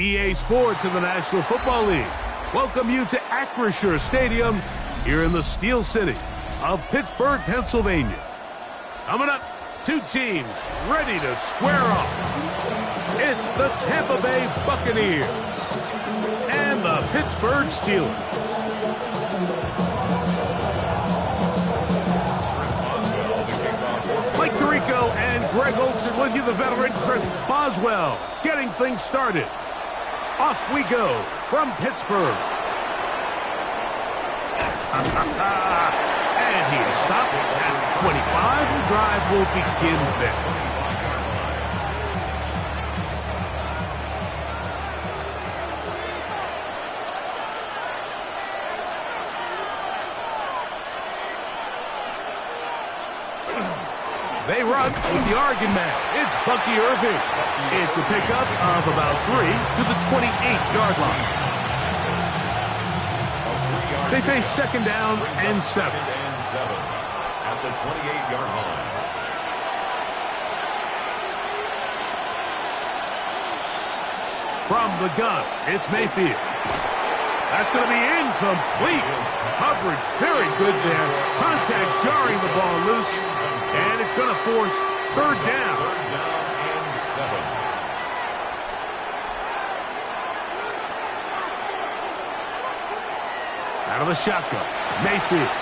EA Sports in the National Football League welcome you to Acrisure Stadium here in the Steel City of Pittsburgh, Pennsylvania. Coming up, two teams ready to square off. It's the Tampa Bay Buccaneers and the Pittsburgh Steelers. Mike Tirico and Greg Olsen with you, the veteran Chris Boswell, getting things started. Off we go from Pittsburgh. And he is stopped at 25. The drive will begin there. They run with the Oregon man. It's Bucky Irving. It's a pickup of about 3 to the 28-yard line. They face second down and 7. At the 28-yard line. From the gun, it's Mayfield. That's going to be incomplete. Coverage very good there. Contact jarring the ball loose. And it's going to force third down. Third down and 7. Out of the shotgun, Mayfield.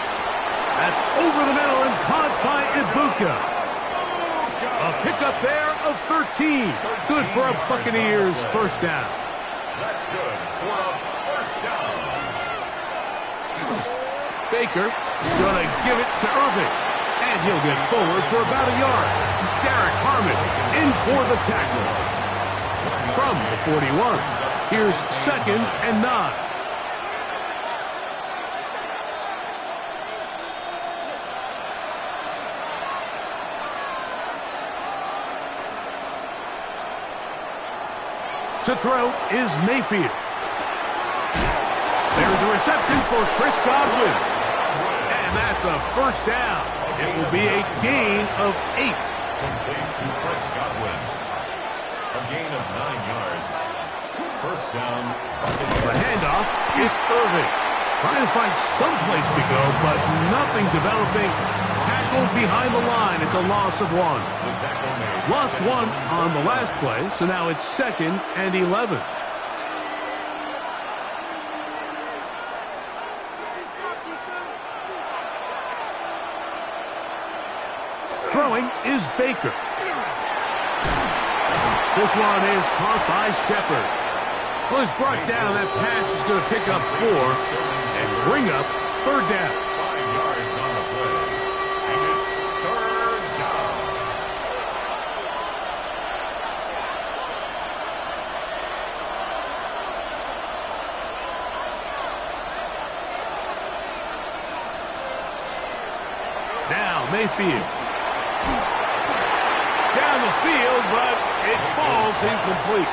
That's over the middle and caught by Ibuka. A pickup there of 13. Good for a Buccaneers first down. That's good for a first down. Baker going to give it to Irving. And he'll get forward for about a yard. Derek Harmon in for the tackle. From the 41, here's second and 9. To throw is Mayfield. There's a reception for Chris Godwin. And that's a first down. It will be a gain of 8. Complete to Chris Godwin. A gain of 9 yards. First down. The handoff, it's Irving. Trying to find some place to go, but nothing developing. Tackled behind the line. It's a loss of 1. The tackle made. Lost 1 on the last play, so now it's second and 11. Throwing is Baker. This one is caught by Shepard. Well, he's brought down. That pass is going to pick up 4 and bring up third down. 5 yards on the play. And it's third down. Now Mayfield. Down the field, but it falls incomplete.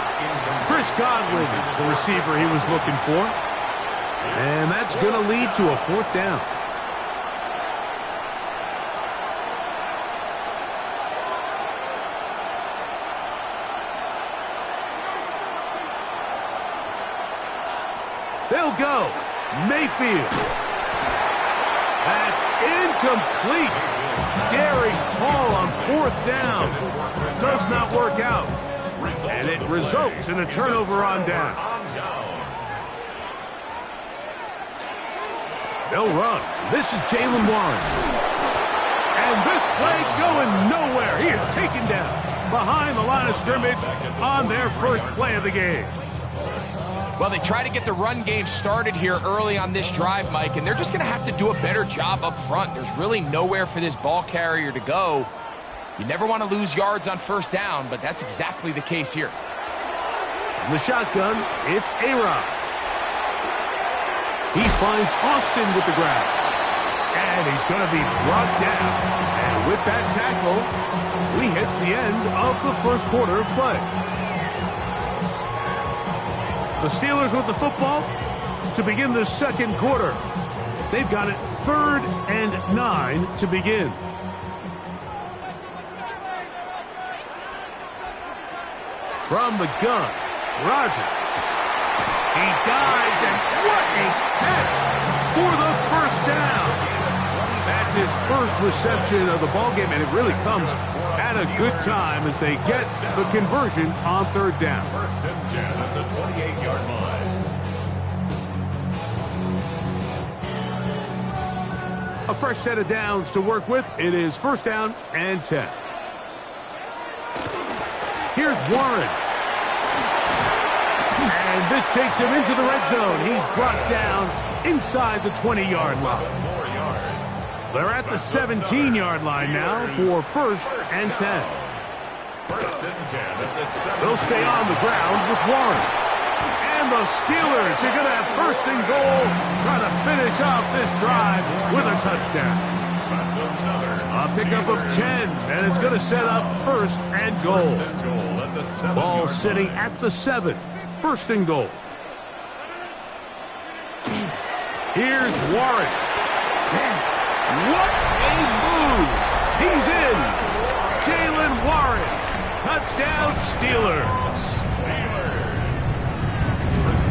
Chris Godwin, the receiver he was looking for. And that's going to lead to a fourth down. They'll go. Mayfield. That's incomplete. Daring Hall on fourth down. Does not work out. And it results in a turnover on down. They'll run. This is Jaylen Warren. And this play going nowhere. He is taken down behind the line of scrimmage on their first play of the game. Well, they try to get the run game started here early on this drive, Mike, and they're just going to have to do a better job up front. There's really nowhere for this ball carrier to go. You never want to lose yards on first down, but that's exactly the case here. In the shotgun, it's A-Rod. He finds Austin with the grab. And he's going to be brought down. And with that tackle, we hit the end of the first quarter of play. The Steelers with the football to begin the second quarter. They've got it 3rd and 9 to begin. From the gun, Rodgers. He dives, and what a catch for the first down. That's his first reception of the ballgame, and it really comes at a good time as they get the conversion on third down. First and 10 at the 28-yard line. A fresh set of downs to work with. It is first down and 10. Here's Warren. And this takes him into the red zone. He's brought down inside the 20-yard line. They're at the 17-yard line now for first and 10. First and 10 at the 7. They'll stay on the ground with Warren. And the Steelers are going to have first and goal, trying to finish off this drive with a touchdown. That's another A pickup of 10, and it's going to set up first and goal. first and goal at the 7. Ball sitting at the 7. First and goal. Here's Warren. Man, what a move! He's in. Jaylen Warren. Touchdown Steelers.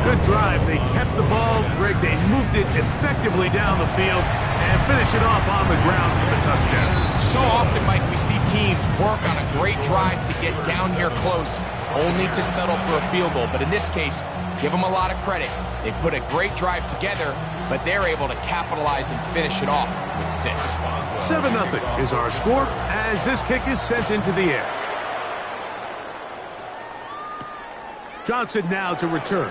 Good drive. They kept the ball. Greg, they moved it effectively down the field and finish it off on the ground for the touchdown. So often, Mike, we see teams work on a great drive to get down here close, only to settle for a field goal. But in this case, give them a lot of credit. They put a great drive together, but they're able to capitalize and finish it off with 6. 7-0 is our score as this kick is sent into the air. Johnson now to return.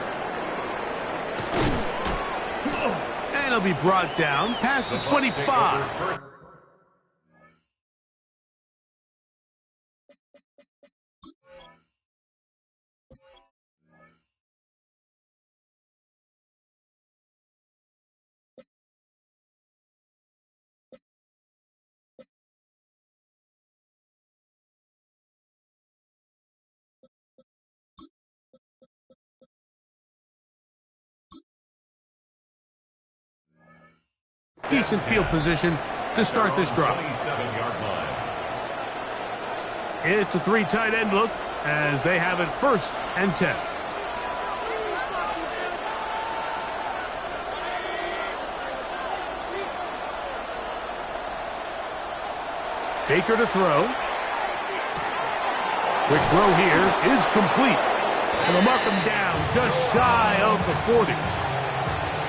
And he'll be brought down past the 25. Decent field position to start this drive. 27-yard line. It's a 3 tight end look as they have it first and 10. Baker to throw. Quick throw here is complete. And they'll mark him down just shy of the 40.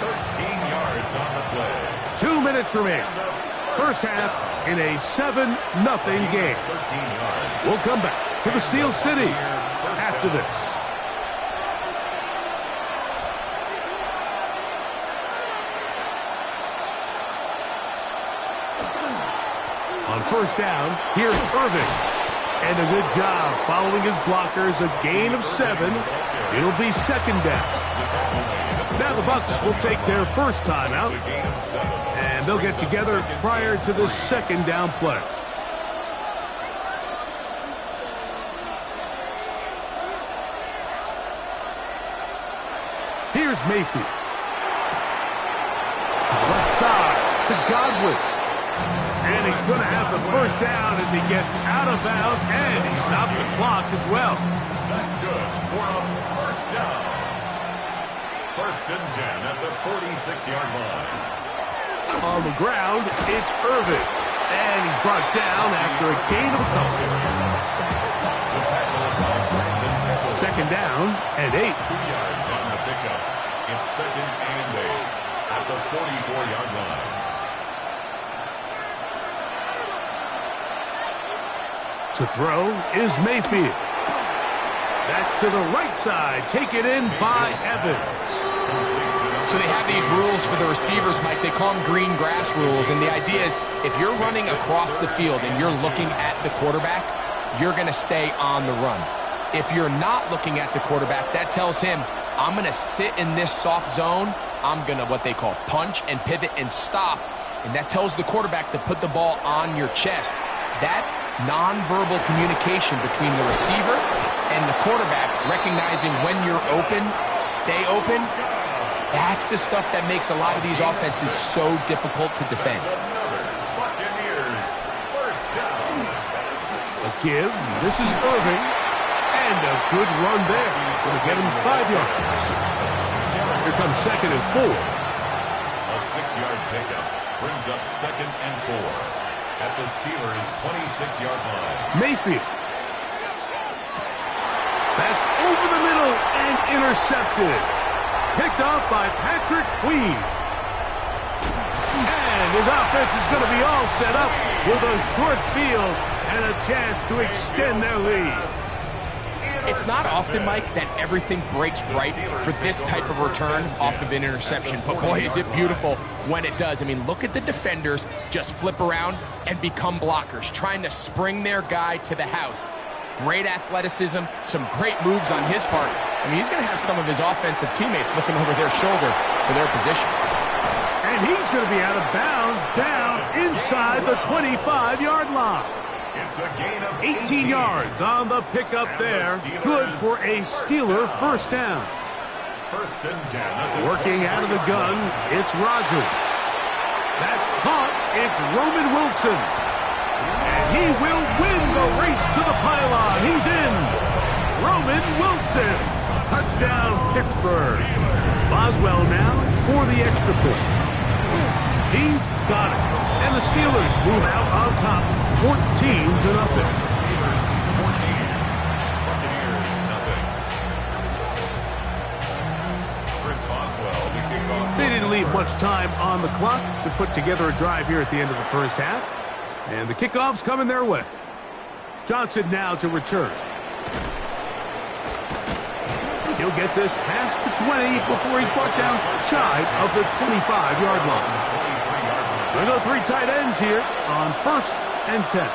13 yards on the play. 2 minutes remain. First half in a 7-0 game. 13 yards. We'll come back to the Steel City after this. On first down, here's Irving. And a good job following his blockers. A gain of 7. It'll be second down. Now the Bucs will take their first time out, and they'll get together prior to the second down play. Here's Mayfield. To the left side, to Godwin. And he's going to have the first down as he gets out of bounds, and he stopped the clock as well. That's good for a first down. First and 10 at the 46-yard line. On the ground, it's Irving. And he's brought down after a gain of a couple. Second down and 8. 2 yards on the pickup. It's second and 8 at the 44-yard line. To throw is Mayfield. That's to the right side. Taken in by Evans. So they have these rules for the receivers, Mike. They call them green grass rules. And the idea is if you're running across the field and you're looking at the quarterback, you're going to stay on the run. If you're not looking at the quarterback, that tells him, I'm going to sit in this soft zone. I'm going to what they call punch and pivot and stop. And that tells the quarterback to put the ball on your chest. That nonverbal communication between the receiver and the quarterback, recognizing when you're open, stay open, that's the stuff that makes a lot of these offenses so difficult to defend. Buccaneers, first down. A give. This is Irving. And a good run there. Going to get him 5 yards. Here comes 2nd and 4. A 6-yard pickup brings up 2nd and 4 at the Steelers' 26-yard line. Mayfield. That's over the middle and intercepted. Picked off by Patrick Queen. And his offense is going to be all set up with a short field and a chance to extend their lead. It's not often, Mike, that everything breaks right for this type of return off of an interception. But boy, is it beautiful when it does. I mean, look at the defenders just flip around and become blockers, trying to spring their guy to the house. Great athleticism, some great moves on his part. I mean, he's going to have some of his offensive teammates looking over their shoulder for their position. And he's going to be out of bounds down inside the 25-yard line. It's a gain of 18 yards on the pickup there. Good for a Steeler first down. 1st and 10. Working out of the gun, it's Rodgers. That's caught. It's Roman Wilson. And he will win the race to the pylon. He's in. Roman Wilson. Touchdown, Pittsburgh. Boswell now for the extra point. He's got it. And the Steelers move out on top, 14-0. Steelers 14. Buccaneers nothing. Chris Boswell, the kickoff. They didn't leave much time on the clock to put together a drive here at the end of the first half. And the kickoff's coming their way. Johnson now to return. He'll get this past the 20 before he's brought down shy of the 25-yard line. We'll go 3 tight ends here on 1st and 10.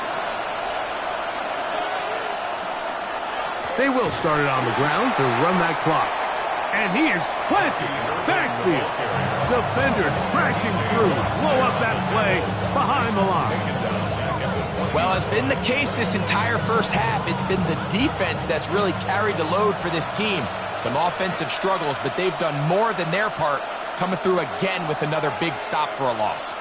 They will start it on the ground to run that clock. And he is planted in the backfield. Defenders crashing through. Blow up that play behind the line. Well, as been the case this entire first half, it's been the defense that's really carried the load for this team. Some offensive struggles, but they've done more than their part, coming through again with another big stop for a loss.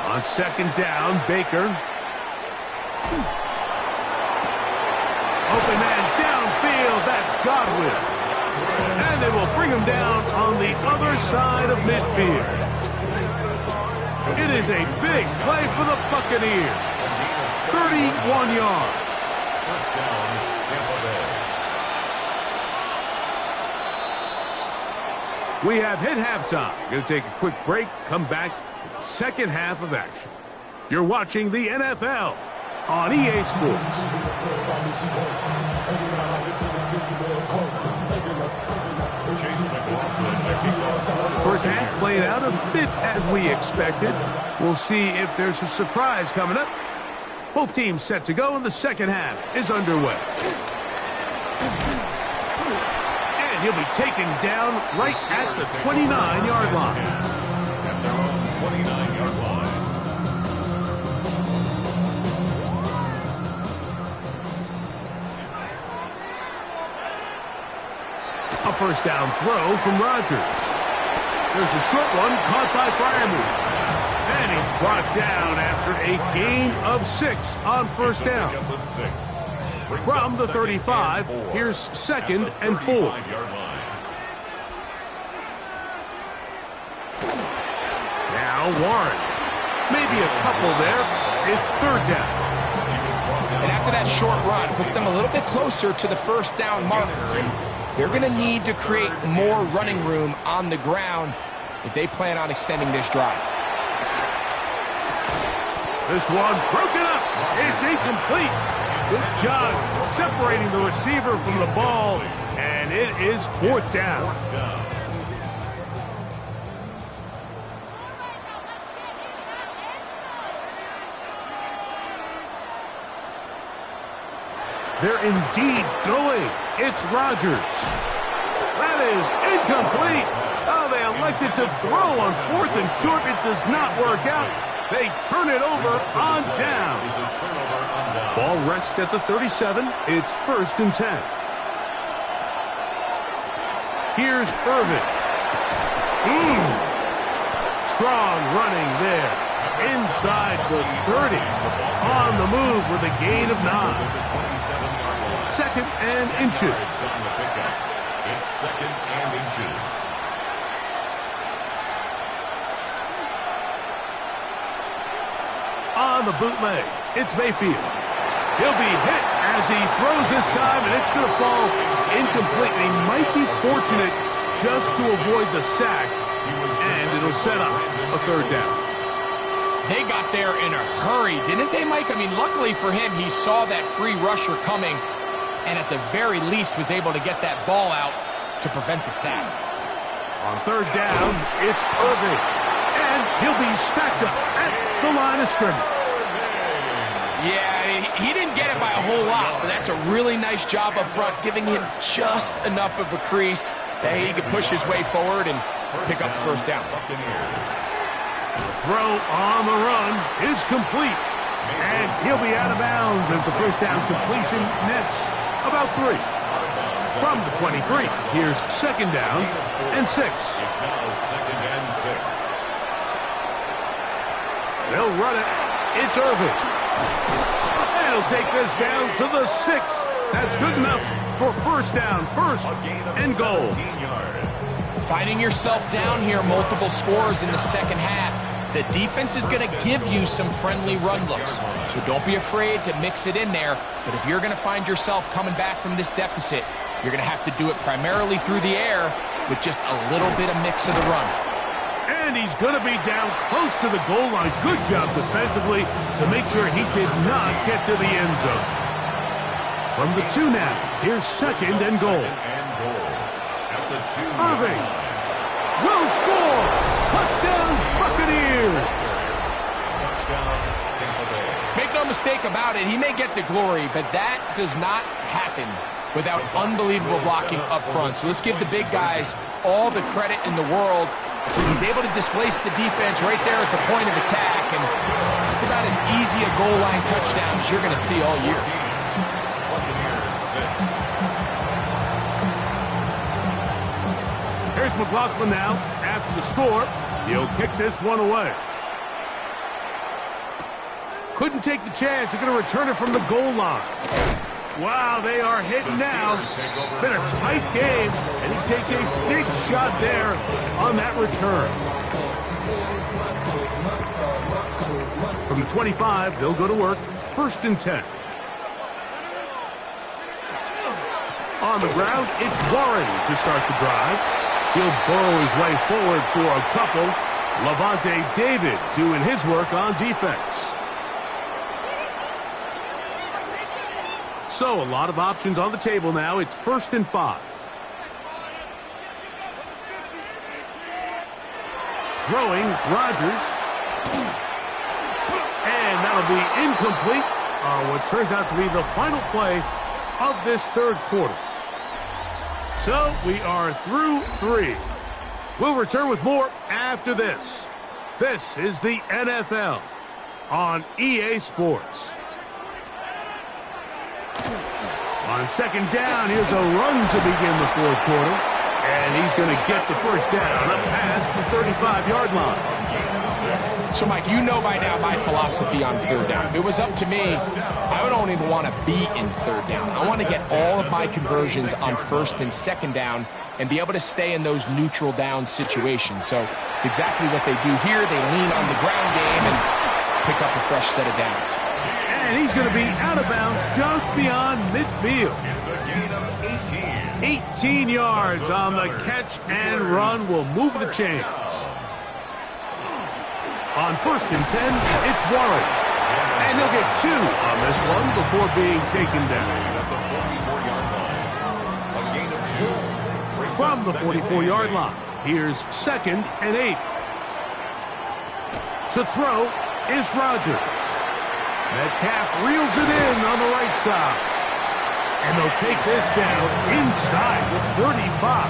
On 2nd down, Baker. Open man downfield, that's Godwin. And they will bring him down on the other side of midfield. It is a big play for the Buccaneers. 31 yards. 1st down, Tampa Bay. We have hit halftime. Going to take a quick break, come back with the second half of action. You're watching the NFL on EA Sports. First half played out a bit as we expected. We'll see if there's a surprise coming up. Both teams set to go, and the second half is underway. And he'll be taken down right at the 29-yard line. At their own 29-yard line. A first down throw from Rodgers. There's a short one caught by Freiermuth. And he's brought down after a gain of 6 on first down. From the 35, here's 2nd and 4. Now Warren. Maybe a couple there. It's 3rd down. And after that short run, puts them a little bit closer to the first down marker. And they're going to need to create more running room on the ground if they plan on extending this drive. This one broken up. It's incomplete. Good job separating the receiver from the ball, and it is 4th down. They're indeed going. It's Rodgers. That is incomplete. Oh, they elected to throw on 4th and short. It does not work out. They turn it over on down. Ball rests at the 37. It's 1st and 10. Here's Irvin. Strong running there. Inside the 30. On the move with a gain of 9. second and inches. On the pickup. It's second and inches. On the bootleg, it's Mayfield. He'll be hit as he throws this time, and it's going to fall incomplete. He might be fortunate just to avoid the sack, and it'll set up a third down. They got there in a hurry, didn't they, Mike? I mean, luckily for him, he saw that free rusher coming, and at the very least was able to get that ball out to prevent the sack. On third down, it's Irving, and he'll be stacked up at the line of scrimmage. Yeah, he didn't get it by a whole lot, but that's a really nice job up front, giving him just enough of a crease that he could push his way forward and pick up the first down. Throw on the run is complete, and he'll be out of bounds as the first down completion nets about 3. From the 23, here's second down and 6. It's now second and 6. They'll run it. It's Irving. And he'll take this down to the 6. That's good enough for first down, first and goal. Finding yourself down here, multiple scores in the second half. The defense is going to give you some friendly run looks, so don't be afraid to mix it in there. But if you're going to find yourself coming back from this deficit, you're going to have to do it primarily through the air with just a little bit of mix of the run. And he's going to be down close to the goal line. Good job defensively to make sure he did not get to the end zone. From the 2 now, here's second and goal. At the 2. Irving will score. Touchdown, Buccaneers. Touchdown, Tampa Bay. Make no mistake about it, he may get the glory, but that does not happen without unbelievable blocking up front. So let's give the big guys all the credit in the world. He's able to displace the defense right there at the point of attack, and it's about as easy a goal line touchdown as you're going to see all year. Here's McLaughlin now. After the score, he'll kick this one away. Couldn't take the chance. They're going to return it from the goal line. Wow, they are hitting now. Been a tight game, and he takes a big shot there on that return. From the 25, they'll go to work. First and 10. On the ground, it's Warren to start the drive. He'll burrow his way forward for a couple. Lavonte David doing his work on defense. So, a lot of options on the table now. It's first and 5. Throwing, Rodgers. And that'll be incomplete on what turns out to be the final play of this third quarter. So, we are through 3. We'll return with more after this. This is the NFL on EA Sports. On second down, here's a run to begin the fourth quarter. And he's going to get the first down up past the 35-yard line. So, Mike, you know by now my philosophy on third down. If it was up to me, I don't even want to be in third down. I want to get all of my conversions on first and second down and be able to stay in those neutral down situations. So it's exactly what they do here. They lean on the ground game and pick up a fresh set of downs. And he's going to be out of bounds just beyond midfield. It's a gain of 18 yards on the catch and run will move the chains. On first and 10, it's Warren. And he'll get 2 on this one before being taken down. From the 44-yard line, here's second and 8. To throw is Rodgers. Metcalf reels it in on the right side. And they'll take this down inside the 35.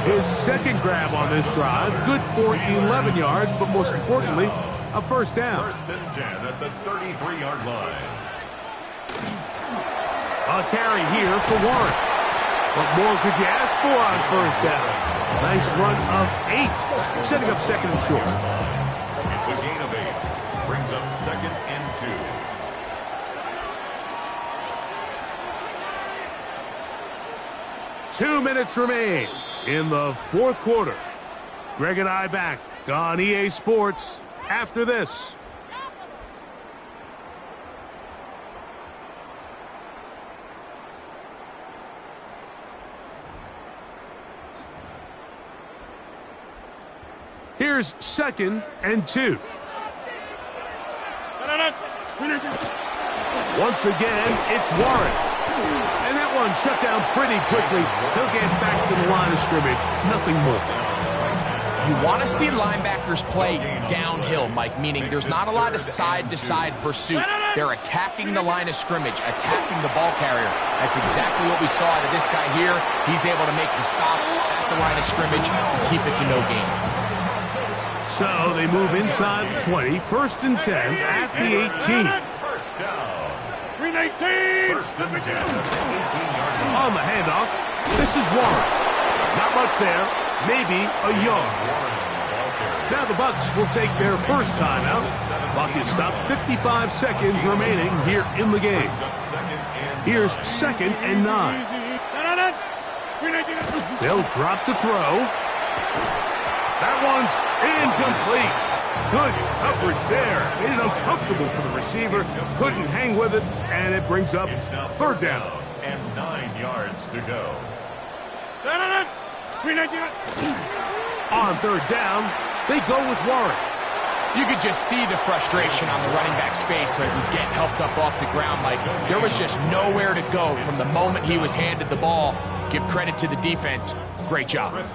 His second grab on this drive, good for 11 yards, but most importantly, a first down. First and 10 at the 33-yard line. A carry here for Warren. What more could you ask for on first down? Nice run of 8, setting up second and short. It's a gain of 8. Brings up second and 2. 2 minutes remain in the fourth quarter. Greg and I back on EA Sports after this. Here's 2nd and 2. Once again, it's Warren. And that one shut down pretty quickly. He'll get back to the line of scrimmage. Nothing more. You want to see linebackers play downhill, Mike, meaning there's not a lot of side-to-side pursuit. They're attacking the line of scrimmage, attacking the ball carrier. That's exactly what we saw out of this guy here. He's able to make the stop at the line of scrimmage, keep it to no gain. So they move inside the 20, 1st and 10 at the 18. First down. 3-19. First and 10 at the 18-yard line. On the handoff, this is Warren. Not much there, maybe a yard. Now the Bucs will take their first timeout. Clock is stopped, 55 seconds remaining here in the game. Here's 2nd and 9. They'll drop to throw. That one's incomplete. Good coverage there. Made it uncomfortable for the receiver. Couldn't hang with it, and it brings up 3rd down. And 9 yards to go. On 3rd down, they go with Warren. You could just see the frustration on the running back's face as he's getting helped up off the ground. Like, there was just nowhere to go from the moment he was handed the ball. Give credit to the defense. Great job.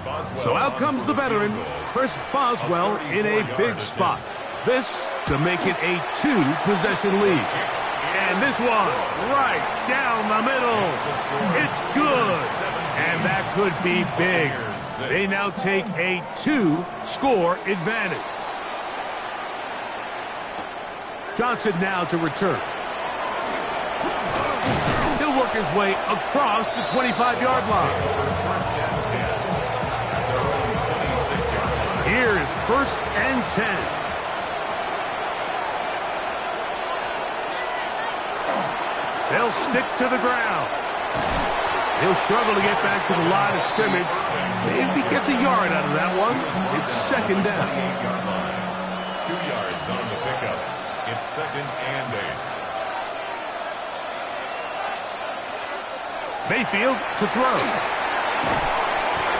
So out comes the veteran, Chris Boswell, in a big spot. This to make it a 2-possession lead. And this one, right down the middle. It's good. And that could be big. They now take a 2-score advantage. Johnson now to return. He'll work his way across the 25-yard line. Here is 1st and 10. They'll stick to the ground. He'll struggle to get back to the line of scrimmage. Maybe gets a yard out of that one. It's 2nd down. 2 yards on the pickup. It's 2nd and 8. Mayfield to throw.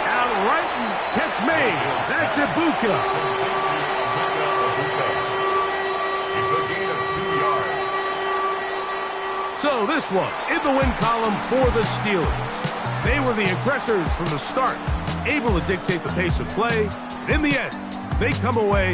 Out right and catch made. That's Ibuka. It's a gain of 2 yards. So this one in the win column for the Steelers. They were the aggressors from the start, able to dictate the pace of play. In the end, they come away